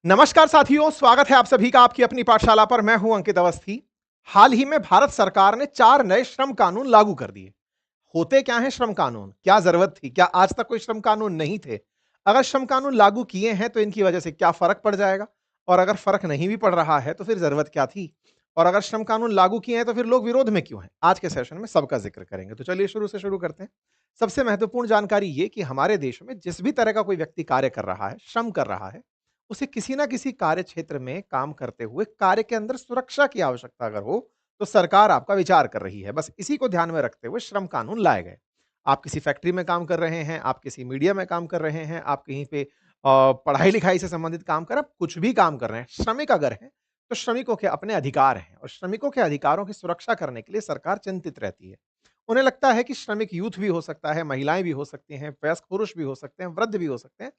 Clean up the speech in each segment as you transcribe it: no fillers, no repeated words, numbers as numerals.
नमस्कार साथियों, स्वागत है आप सभी का आपकी अपनी पाठशाला पर। मैं हूं अंकित अवस्थी। हाल ही में भारत सरकार ने 4 नए श्रम कानून लागू कर दिए। होते क्या हैं श्रम कानून? क्या जरूरत थी? क्या आज तक कोई श्रम कानून नहीं थे? अगर श्रम कानून लागू किए हैं तो इनकी वजह से क्या फर्क पड़ जाएगा? और अगर फर्क नहीं भी पड़ रहा है तो फिर जरूरत क्या थी? और अगर श्रम कानून लागू किए हैं तो फिर लोग विरोध में क्यों हैं? आज के सेशन में सबका जिक्र करेंगे। तो चलिए शुरू से शुरू करते हैं। सबसे महत्वपूर्ण जानकारी ये कि हमारे देश में जिस भी तरह का कोई व्यक्ति कार्य कर रहा है, श्रम कर रहा है, उसे किसी ना किसी कार्य क्षेत्र में काम करते हुए कार्य के अंदर सुरक्षा की आवश्यकता अगर हो, तो सरकार आपका विचार कर रही है। बस इसी को ध्यान में रखते हुए श्रम कानून लाए गए। आप किसी फैक्ट्री में काम कर रहे हैं, आप किसी मीडिया में काम कर रहे हैं, आप कहीं पे पढ़ाई-लिखाई से संबंधित काम कर रहे हैं, आप कुछ भी काम कर रहे हैं, श्रमिक अगर हैं, तो श्रमिकों के अपने अधिकार हैं और श्रमिकों के अधिकारों की सुरक्षा करने के लिए सरकार चिंतित रहती है। उन्हें लगता है कि श्रमिक यूथ भी हो सकता है, महिलाएँ भी हो सकती हैं, वयस्क पुरुष भी हो सकते हैं, वृद्ध भी हो सकते हैं।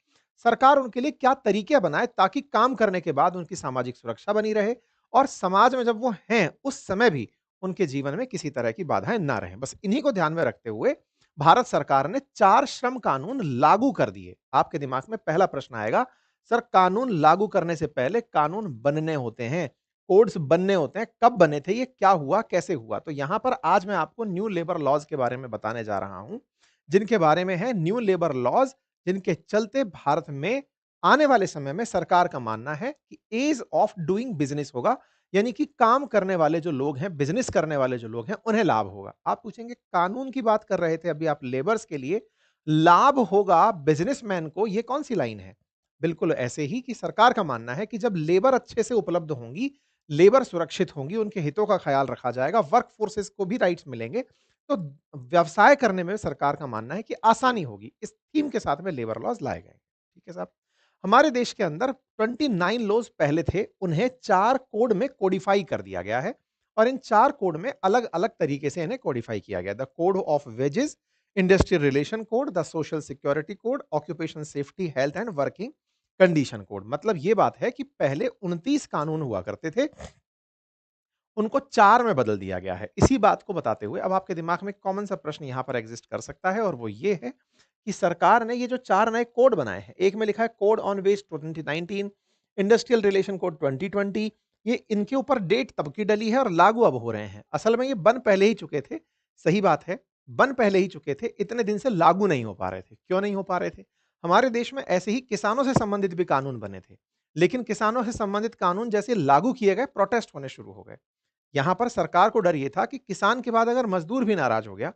सरकार उनके लिए क्या तरीके बनाए ताकि काम करने के बाद उनकी सामाजिक सुरक्षा बनी रहे और समाज में जब वो हैं, उस समय भी उनके जीवन में किसी तरह की बाधाएँ ना रहें। बस इन्हीं को ध्यान में रखते हुए भारत सरकार ने 4 श्रम कानून लागू कर दिए। आपके दिमाग में पहला प्रश्न आएगा, सर कानून लागू करने से पहले कानून बनने होते हैं, कोड्स बनने होते हैं, कब बने थे, ये क्या हुआ, कैसे हुआ? तो यहाँ पर आज मैं आपको न्यू लेबर लॉज़ के बारे में बताने जा रहा हूँ, जिनके बारे में है न्यू लेबर लॉज़, जिनके चलते भारत में आने वाले समय में सरकार का मानना है कि ईज़ ऑफ डूइंग बिज़नेस होगा, यानी कि काम करने वाले जो लोग हैं, बिज़नेस करने वाले जो लोग हैं, उन्हें लाभ होगा। आप पूछेंगे कानून की बात कर रहे थे अभी आप लेबर्स के लिए, लाभ होगा बिज़नेसमैन को, ये कौन-सी लाइन है? बिल्कुल ऐसे ही कि सरकार का मानना है कि जब लेबर अच्छे से उपलब्ध होंगी, लेबर सुरक्षित होंगी, उनके हितों का ख़्याल रखा जाएगा, वर्क फोर्सेस को भी राइट्स मिलेंगे, तो व्यवसाय करने में सरकार का मानना है कि आसानी होगी। इस थीम के साथ में लेबर लॉज़ लाए गए। ठीक है साहब? हमारे देश के अंदर 29 लॉज़ पहले थे, उन्हें 4 कोड में कोडिफ़ाई कर दिया गया है और इन 4 कोड में अलग-अलग तरीके से इन्हें कोडिफ़ाई किया गया है। The code of wages, industrial relation code, the social security code, occupation safety, health and working condition code. मतलब ये बात है कि पहले 29 कानून हुआ करते थे, उनको 4 में बदल दिया गया है। इसी बात को बताते हुए अब आपके दिमाग में कॉमन सा प्रश्न यहाँ पर एग्ज़िस्ट कर सकता है और वो ये है कि सरकार ने ये जो 4 नए कोड बनाए हैं, एक में लिखा है code on waste 2019, industrial relation code 2020, ये इनके ऊपर डेट तब की डली है और लागू अब हो रहे हैं। असल में ये बन पहले ही चुके थे, सही बात है, बन पहले ही चुके थे, इतने दिन से लागू नहीं हो पा रहे थे। क्यों नहीं हो पा रहे थे? हमारे देश में ऐसे ही किसानों से संबंधित भी कानून बने थे, लेकिन किसानों से संबंधित कानून जैसे लागू किए गए, प्रोटेस्ट होने शुरू हो गए। यहाँ पर सरकार को डर ये था कि किसान के बाद अगर मज़दूर भी नाराज़ हो गया,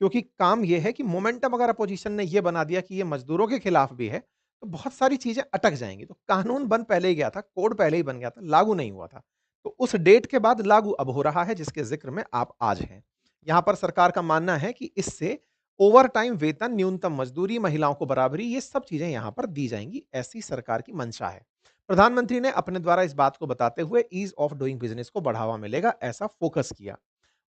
क्योंकि काम ये है कि मोमेंटम अगर अपोज़िशन ने ये बना दिया कि ये मज़दूरों के खिलाफ भी है, तो बहुत सारी चीज़ें अटक जाएँगी। तो कानून बन पहले ही गया था, कोड पहले ही बन गया था, लागू नहीं हुआ था। तो उस डेट के बाद लागू अब हो रहा है जिसके ज़िक्र में आप आज हैं। यहाँ पर सरकार का मानना है कि इससे ओवरटाइम वेतन, न्यूनतम मज़दूरी, महिलाओं को बराबरी, ये सब चीज़ें यहाँ पर दी जाएँगी, ऐसी सरकार की मंशा है। प्रधानमंत्री ने अपने द्वारा इस बात को बताते हुए ईज़ ऑफ डूइंग बिज़नेस को बढ़ावा मिलेगा, ऐसा फ़ोकस किया।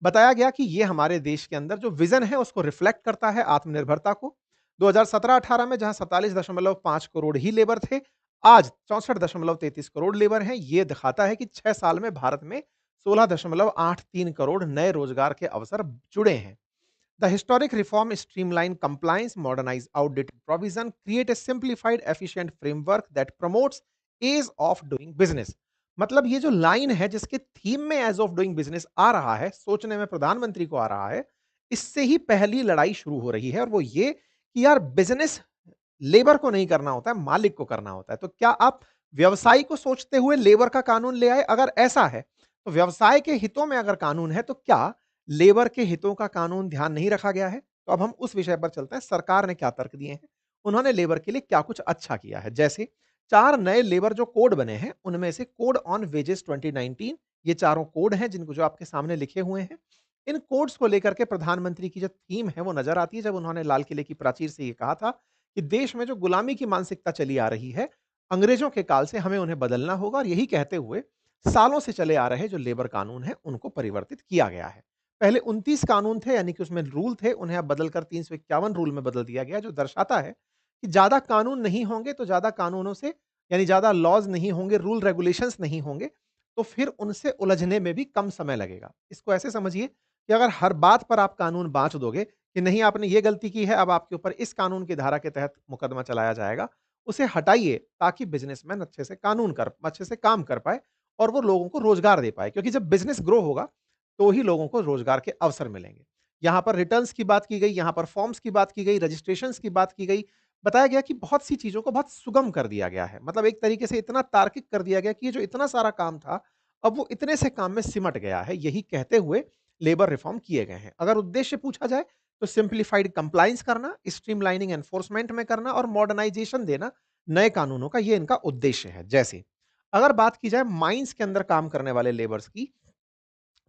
बताया गया कि ये हमारे देश के अंदर जो विज़न है उसको रिफ्लेक्ट करता है आत्मनिर्भरता को। 2017-18 में जहाँ 47.5 करोड़ ही लेबर थे, आज 64.33 करोड़ लेबर हैं। ये दिखाता है कि 6 साल में भारत में 16.83 करोड़ नए रोज़गार के अवसर जुड़े हैं। The historic reform streamline compliance, modernize outdated provision, create a simplified, efficient framework that promotes ease of doing business. मतलब ये जो लाइन है जिसके थीम में एज ऑफ डूइंग बिजनेस आ रहा है, सोचने में प्रधानमंत्री को आ रहा है, इससे ही पहली लड़ाई शुरू हो रही है और वो ये कि यार बिजनेस लेबर को नहीं करना होता है, मालिक को करना होता है। तो क्या आप व्यवसायी को सोचते हुए लेबर का कानून ले आए? अगर ऐसा है, तो व्यवसाय के हितों में अगर कानून है, तो क्या लेबर के हितों का कानून ध्यान नहीं रखा गया है? तो अब हम उस विषय पर चलते हैं, सरकार ने क्या तर्क दिए हैं? उन्होंने लेबर के लिए क्या कुछ अच्छा किया है? जैसे 4 नए लेबर जो कोड बने हैं, उनमें से कोड ऑन वेजेस 2019, ये चारों कोड हैं जिनको जो आपके सामने लिखे हुए हैं। इन कोड्स को लेकर के प्रधानमंत्री की जो थीम है, वो नज़र आती है जब उन्होंने लाल किले की प्राचीर से ये कहा था कि देश में जो गुलामी की मानसिकता चली आ रही है, अंग्रेजों के काल से हमें उन्हें बदलना होगा और यही कहते हुए सालों से चले आ रहे जो लेबर कानून हैं, उनको परिवर्तित किया गया है। पहले 29 कानून थे यानी कि उसमें रूल थे, उन्हें अब बदलकर 351 रूल में बदल दिया गया, जो दर्शाता है कि ज़्यादा कानून नहीं होंगे तो ज़्यादा कानूनों से यानी ज़्यादा लॉज़ नहीं होंगे, रूल रेगुलेशंस नहीं होंगे, तो फिर उनसे उलझने में भी कम समय लगेगा। इसको ऐसे समझिए कि अगर हर बात पर आप कानून बाँच दोगे कि नहीं आपने ये गलती की है, अब आपके ऊपर इस कानून की धारा के तहत मुकदमा चलाया जाएगा, उसे हटाइए ताकि बिज़नेसमैन अच्छे से काम कर पाए और वो लोगों को रोज़गार दे पाए क्योंकि जब बिज़नेस ग्रो होगा, तो ही लोगों को रोज़गार के अवसर मिलेंगे। यहाँ पर रिटर्न्स की बात की गई, यहाँ पर फॉर्म्स की बात की गई, रजिस्ट्रेशंस की बात की गई। बताया गया कि बहुत सी चीज़ों को बहुत सुगम कर दिया गया है। मतलब एक तरीके से इतना तार्किक कर दिया गया कि ये जो इतना सारा काम था, अब वो इतने से काम में सिमट गया है। यही कहते हुए लेबर रिफ़ॉर्म किए गए हैं। अगर उद्देश्य पूछा जाए तो सिम्प्लिफाइड कंप्लायंस करना, स्ट्रीमलाइनिंग एनफोर्समेंट में करना और मॉडर्नाइज़ेशन देना नए कानूनों का ये इनका उद्देश्य है। जैसे अगर बात की जाए माइन्स के अंदर काम करने वाले लेबर्स की,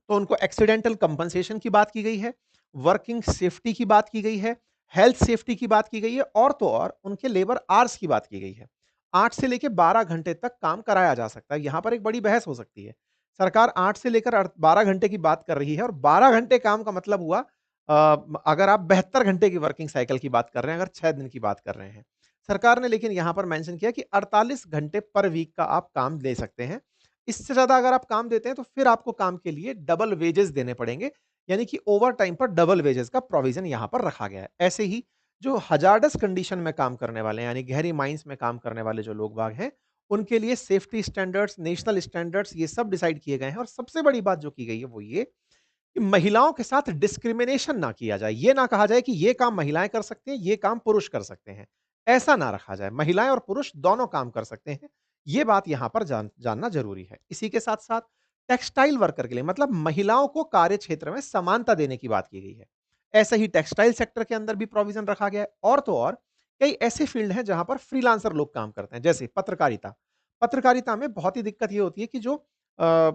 तो उनको एक्सीडेंटल कंपनसेशन की बात की गई है, वर्किंग सेफ्टी की बात की गई है, हेल्थ सेफ्टी की बात की गई है और तो और उनके लेबर आवर्स की बात की गई है। 8 से लेके 12 घंटे तक काम कराया जा सकता है। यहाँ पर एक बड़ी बहस हो सकती है। सरकार 8 से लेकर 12 घंटे की बात कर रही है और 12 घंटे काम का मतलब हुआ अगर आप 72 घंटे की वर्किंग साइकिल की बात कर रहे हैं, अगर 6 दिन की बात कर रहे हैं। सरकार ने लेकिन यहाँ पर मेंशन किया कि 48 घंटे पर वीक का आप काम ले सकते हैं। इससे ज़्यादा अगर आप काम देते हैं तो फिर आपको काम के लिए डबल वेजेस देने पड़ेंगे, यानी कि ओवरटाइम पर डबल वेजेस का प्रोविज़न यहाँ पर रखा गया है। ऐसे ही जो हज़ार्डस कंडीशन में काम करने वाले हैं, यानी गहरी माइन्स में काम करने वाले जो लोग बाग हैं, उनके लिए सेफ्टी स्टैंडर्ड्स, नेशनल स्टैंडर्ड्स ये सब डिसाइड किए गए हैं और सबसे बड़ी बात जो की गई है वो ये कि महिलाओं के साथ डिस्क्रिमिनेशन ना किया जाए। ये ना कहा जाए कि ये काम महिलाएँ कर सकती हैं, ये काम पुरुष कर सकते हैं। ऐसा ना रखा जाए। महिलाएँ और पुरुष दोनों काम कर सकते हैं। ये बात यहाँ पर जानना ज़रूरी है। इसी के साथ-साथ टेक्सटाइल वर्कर के लिए मतलब महिलाओं को कार्य क्षेत्र में समानता देने की बात की गई है। ऐसे ही टेक्सटाइल सेक्टर के अंदर भी प्रोविज़न रखा गया है और तो और कई ऐसे फील्ड हैं जहाँ पर फ्रीलांसर लोग काम करते हैं, जैसे पत्रकारिता। पत्रकारिता में बहुत ही दिक्कत ये होती है कि जो अ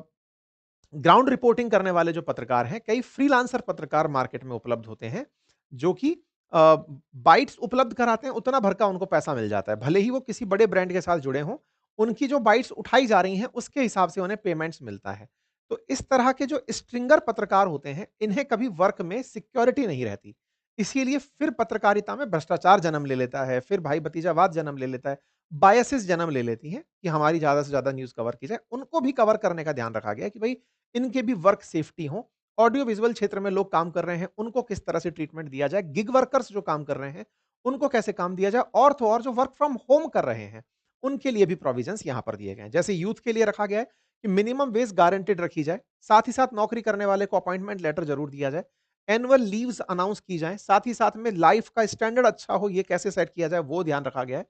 ग्राउंड रिपोर्टिंग करने वाले जो पत्रकार हैं, कई फ्रीलांसर पत्रकार मार्केट में उपलब्ध होते हैं, जो कि बाइट्स उपलब्ध कराते हैं, उतना भर का उनको पैसा मिल जाता है। भले ही वो किसी बड़े ब्रांड के साथ जुड़े हों, उनकी जो बाइट्स उठाई जा रही हैं, उसके हिसाब से उन्हें पेमेंट्स मिलता है। तो इस तरह के जो स्ट्रिंगर पत्रकार होते हैं, इन्हें कभी वर्क में सिक्योरिटी नहीं रहती। इसीलिए फिर पत्रकारिता में भ्रष्टाचार जन्म ले लेता है, फिर भाई-भतीजावाद जन्म ले लेता है, बायसेस जन्म ले लेती हैं कि हमारी ज़्यादा से ज़्यादा न्यूज़ कवर की जाए। उनको भी कवर करने का ध्यान रखा गया है कि भई इनके भी वर्क सेफ्टी हो। ऑडियो विजुअल क्षेत्र में लोग काम कर रहे हैं, उनको किस तरह से ट्रीटमेंट दिया जाए, गिग वर्कर्स जो काम कर रहे हैं, उनको कैसे काम दिया जाए और तो और जो वर्क फ्रॉम होम कर रहे हैं, उनके लिए भी प्रोविजंस यहाँ पर दिए गए हैं। जैसे यूथ के लिए रखा गया है कि मिनिमम वेज गारंटीड रखी जाए, साथ ही साथ नौकरी करने वाले को अपॉइंटमेंट लेटर ज़रूर दिया जाए, एनुअल लीव्स अनाउंस की जाएँ, साथ ही साथ में लाइफ का स्टैंडर्ड अच्छा हो, ये कैसे सेट किया जाए, वो ध्यान रखा गया है।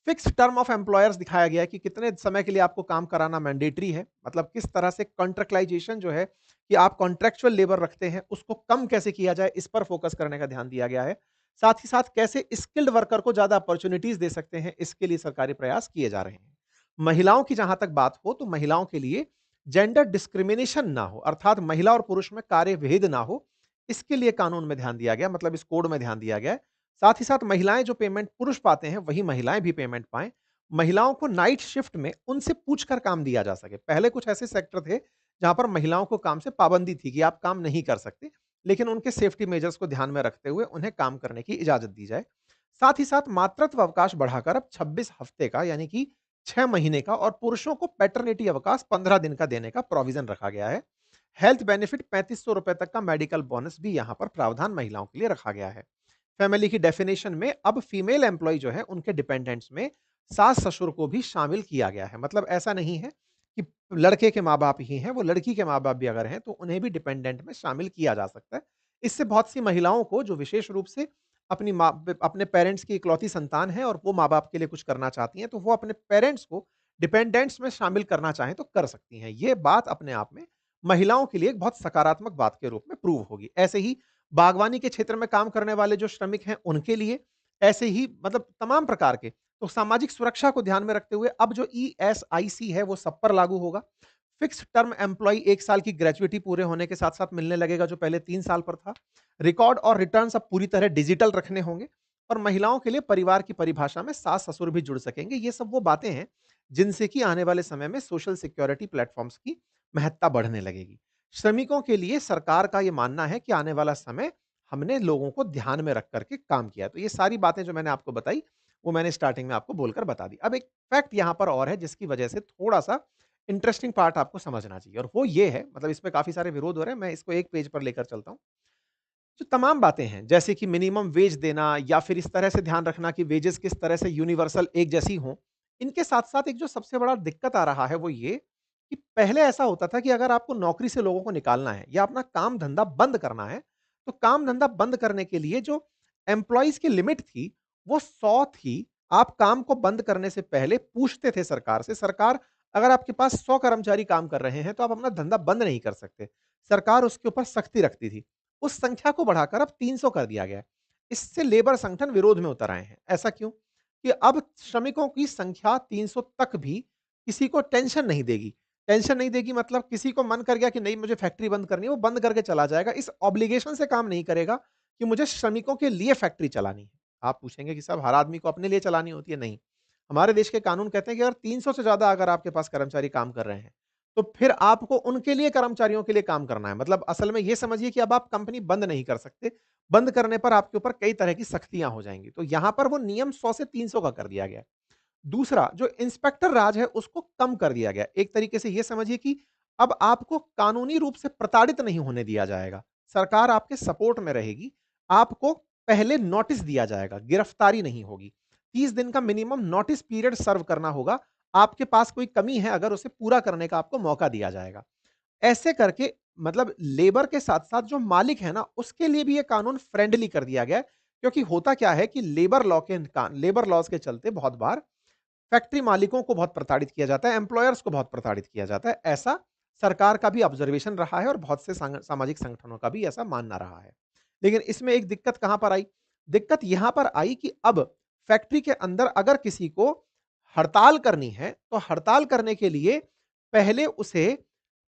फिक्स टर्म ऑफ एम्प्लॉयर्स दिखाया गया है कि कितने समय के लिए आपको काम कराना मैंडेटरी है। मतलब किस तरह से कॉन्ट्रैक्चुअलाइजेशन जो है कि आप कॉन्ट्रैक्चुअल लेबर रखते हैं, उसको कम कैसे किया जाए, इस पर फोकस करने का ध्यान दिया गया है। साथ ही साथ कैसे स्किल्ड वर्कर को ज़्यादा अपॉर्च्युनिटीज़ दे सकते हैं, इसके लिए सरकारी प्रयास किए जा रहे हैं। महिलाओं की जहाँ तक बात हो, तो महिलाओं के लिए जेंडर डिस्क्रिमिनेशन ना हो, अर्थात महिला और पुरुष में कार्यभेद ना हो, इसके लिए कानून में ध्यान दिया गया, मतलब इस कोड में ध्यान दिया गया है। साथ ही साथ महिलाएँ जो पेमेंट पुरुष पाते हैं, वही महिलाएँ भी पेमेंट पाएँ। महिलाओं को नाइट शिफ्ट में उनसे पूछकर काम दिया जा सके। पहले कुछ ऐसे सेक्टर थे, जहाँ पर महिलाओं को काम से पाबंदी थी कि आप काम नहीं कर सकते, लेकिन उनके सेफ्टी मेजर्स को ध्यान में रखते हुए उन्हें काम करने की इजाज़त दी जाए। साथ ही साथ मातृत्व अवकाश बढ़ाकर अब 26 हफ्ते का यानी कि 6 महीने का और पुरुषों को पैटर्निटी अवकाश 15 दिन का देने का प्रोविज़न रखा गया है। हेल्थ बेनिफिट ₹3500 तक का मेडिकल बोनस भी यहाँ पर प्रावधान महिलाओं के लिए रखा गया है। फैमिली की डेफिनेशन में अब फीमेल एम्प्लॉयी जो है उनके डिपेंडेंट्स में सास-ससुर को भी शामिल किया गया है। मतलब ऐसा नहीं है कि लड़के के माँ-बाप ही हैं, वो लड़की के माँ-बाप भी अगर हैं तो उन्हें भी डिपेंडेंट में शामिल किया जा सकता है। इससे बहुत सी महिलाओं को जो विशेष रूप से अपने पेरेंट्स की इकलौती संतान है और वो माँ-बाप के लिए कुछ करना चाहती हैं, तो वो अपने पेरेंट्स को डिपेंडेंट्स में शामिल करना चाहें तो कर सकती हैं। ये बात अपने आप में महिलाओं के लिए एक बहुत सकारात्मक बात के रूप में प्रूव होगी। ऐसे ही बागवानी के क्षेत्र में काम करने वाले जो श्रमिक हैं, उनके लिए ऐसे ही मतलब तमाम प्रकार के तो सामाजिक सुरक्षा को ध्यान में रखते हुए अब जो ईएसआईसी है, वो सब पर लागू होगा। फिक्स्ड टर्म एम्प्लॉयी 1 साल की ग्रेच्युइटी पूरे होने के साथ-साथ मिलने लगेगा, जो पहले 3 साल पर था। रिकॉर्ड और रिटर्न्स अब पूरी तरह डिजिटल रखने होंगे और महिलाओं के लिए परिवार की परिभाषा में सास-ससुर भी जुड़ सकेंगे। ये सब वो बातें हैं, जिनसे कि आने वाले समय में सोशल सिक्योरिटी प्लेटफ़ॉर्म्स की महत्ता बढ़ने लगेगी। श्रमिकों के लिए सरकार का ये मानना है कि आने वाला समय हमने लोगों को ध्यान में रख कर के काम किया। तो ये सारी बातें जो मैंने आपको बताई, वो मैंने स्टार्टिंग में आपको बोलकर बता दी। अब एक फैक्ट यहाँ पर और है जिसकी वजह से थोड़ा-सा इंटरेस्टिंग पार्ट आपको समझना चाहिए और वो ये है मतलब इसमें काफ़ी सारे विरोध हो रहे हैं, मैं इसको एक पेज पर लेकर चलता हूँ। जो तमाम बातें हैं, जैसे कि मिनिमम वेज देना या फिर इस तरह से ध्यान रखना कि वेजेस किस तरह से यूनिवर्सल एक जैसी हों, इनके साथ-साथ एक जो सबसे बड़ा दिक्कत आ रहा है वो ये कि पहले ऐसा होता था कि अगर आपको नौकरी से लोगों को निकालना है या अपना काम-धंधा बंद करना है, तो काम-धंधा बंद करने के लिए जो एम्प्लॉइज़ की लिमिट थी, वो 100 थी। आप काम को बंद करने से पहले पूछते थे सरकार से, सरकार अगर आपके पास 100 कर्मचारी काम कर रहे हैं, तो आप अपना धंधा बंद नहीं कर सकते। सरकार उसके ऊपर सख्ती रखती थी। उस संख्या को बढ़ाकर अब 300 कर दिया गया है। इससे लेबर संगठन विरोध में उतर आए हैं। ऐसा क्यों? कि अब श्रमिकों की संख्या 300 तक भी किसी को टेंशन नहीं देगी। टेंशन नहीं देगी मतलब किसी को मन कर गया कि नहीं मुझे फैक्ट्री बंद करनी है, वो बंद करके चला जाएगा। इस ऑब्लिगेशन से काम नहीं करेगा कि मुझे श्रमिकों के लिए फैक्ट्री चलानी है। आप पूछेंगे कि साहब हर आदमी को अपने लिए चलानी होती है, नहीं। हमारे देश के कानून कहते हैं कि अगर 300 से ज़्यादा अगर आपके पास कर्मचारी काम कर रहे हैं, तो फिर आपको उनके लिए कर्मचारियों के लिए काम करना है। मतलब असल में ये समझिए कि अब आप कंपनी बंद नहीं कर सकते। बंद करने पर आपके ऊपर कई तरह की सख्तियाँ हो जाएँगी। तो यहाँ पर वो नियम 100 से 300 का कर दिया गया है। दूसरा जो इंस्पेक्टर राज है उसको कम कर दिया गया। एक तरीके से ये समझिए कि अब आपको कानूनी रूप से प्रताड़ित नहीं होने दिया जाएगा। सरकार आपके सपोर्ट में रहेगी। आपको पहले नोटिस दिया जाएगा, गिरफ्तारी नहीं होगी। 30 दिन का मिनिमम नोटिस पीरियड सर्व करना होगा। आपके पास कोई कमी है अगर उसे पूरा करने का आपको मौका दिया जाएगा। ऐसे करके मतलब लेबर के साथ-साथ जो मालिक है ना, उसके लिए भी ये कानून फ्रेंडली कर दिया गया है। क्योंकि होता क्या है कि लेबर लॉज़ के चलते बहुत बार फैक्ट्री मालिकों को बहुत प्रताड़ित किया जाता है, एम्प्लॉयर्स को बहुत प्रताड़ित किया जाता है। ऐसा सरकार का भी ऑब्जर्वेशन रहा है और बहुत से सामाजिक संगठनों का भी ऐसा मानना रहा है। लेकिन इसमें एक दिक्कत कहाँ पर आई? दिक्कत यहाँ पर आई कि अब फैक्ट्री के अंदर अगर किसी को हड़ताल करनी है, तो हड़ताल करने के लिए पहले उसे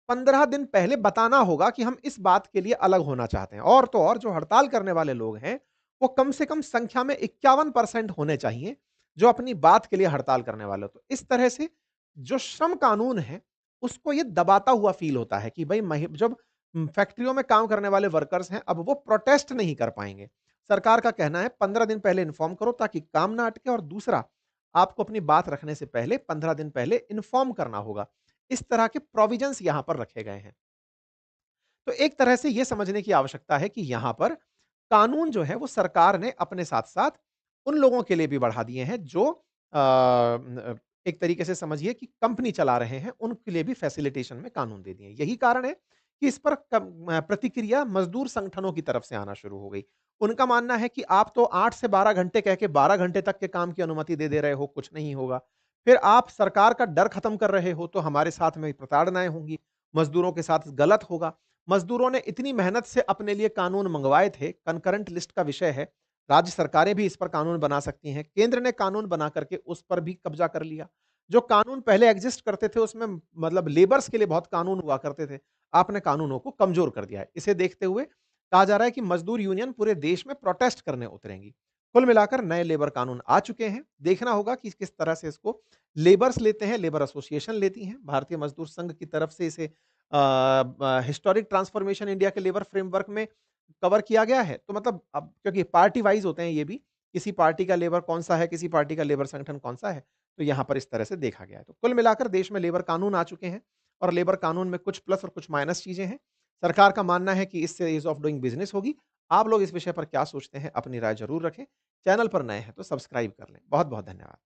15 दिन पहले बताना होगा कि हम इस बात के लिए अलग होना चाहते हैं। और तो और जो हड़ताल करने वाले लोग हैं, वो कम से कम संख्या में 51% होने चाहिए, जो अपनी बात के लिए हड़ताल करने वाले हो। तो इस तरह से जो श्रम कानून है, उसको ये दबाता हुआ फ़ील होता है कि भई जब फैक्ट्रियों में काम करने वाले वर्कर्स हैं, अब वो प्रोटेस्ट नहीं कर पाएँगे। सरकार का कहना है 15 दिन पहले इन्फॉर्म करो ताकि काम ना अटके और दूसरा, आपको अपनी बात रखने से पहले 15 दिन पहले इन्फॉर्म करना होगा। इस तरह के प्रोविजंस यहाँ पर रखे गए हैं। तो एक तरह से ये समझने की आवश्यकता है कि यहाँ पर कानून जो है वो सरकार ने अपने साथ-साथ उन लोगों के लिए भी बढ़ा दिए हैं जो एक तरीके से समझिए कि कंपनी चला रहे हैं, उनके लिए भी फैसिलिटेशन में कानून दे दिए हैं। यही कारण है कि इस पर प्रतिक्रिया मज़दूर संगठनों की तरफ से आना शुरू हो गई। उनका मानना है कि आप तो 8 से 12 घंटे कह के 12 घंटे तक के काम की अनुमति दे रहे हो, कुछ नहीं होगा। फिर आप सरकार का डर खत्म कर रहे हो, तो हमारे साथ में प्रताड़नाएँ होंगी, मज़दूरों के साथ गलत होगा। मज़दूरों ने इतनी मेहनत से अपने लिए कानून मंगवाए थे, कंकरेंट लिस्ट का विषय है। राज्य सरकारें भी इस पर कानून बना सकती हैं। केंद्र ने कानून बना करके उस पर भी कब्ज़ा कर लिया। जो कानून पहले एग्ज़िस्ट करते थे उसमें मतलब लेबर्स के लिए बहुत कानून हुआ करते थे। आपने कानूनों को कमज़ोर कर दिया है। इसे देखते हुए कहा जा रहा है कि मज़दूर यूनियन पूरे देश में प्रोटेस्ट करने उतरेंगी। कुल मिलाकर नए लेबर कानून आ चुके हैं। देखना होगा कि किस तरह से इसको लेबर्स लेते हैं, लेबर एसोसिएशन लेती हैं। भारतीय मज़दूर संघ की तरफ से इसे हिस्टोरिक ट्रांसफॉर्मेशन इंडिया के लेबर फ्रेमवर्क में कवर किया गया है। तो मतलब अब क्योंकि पार्टी वाइज़ होते हैं ये भी, किसी पार्टी का लेबर कौन-सा है, किसी पार्टी का लेबर संगठन कौन-सा है, तो यहाँ पर इस तरह से देखा गया है। तो कुल मिलाकर देश में लेबर कानून आ चुके हैं और लेबर कानून में कुछ प्लस और कुछ माइनस चीज़ें हैं। सरकार का मानना है कि इससे ईज़ ऑफ डूइंग बिज़नेस होगी। आप लोग इस विषय पर क्या सोचते हैं, अपनी राय ज़रूर रखें। चैनल पर नए हैं तो सब्सक्राइब कर लें। बहुत-बहुत धन्यवाद।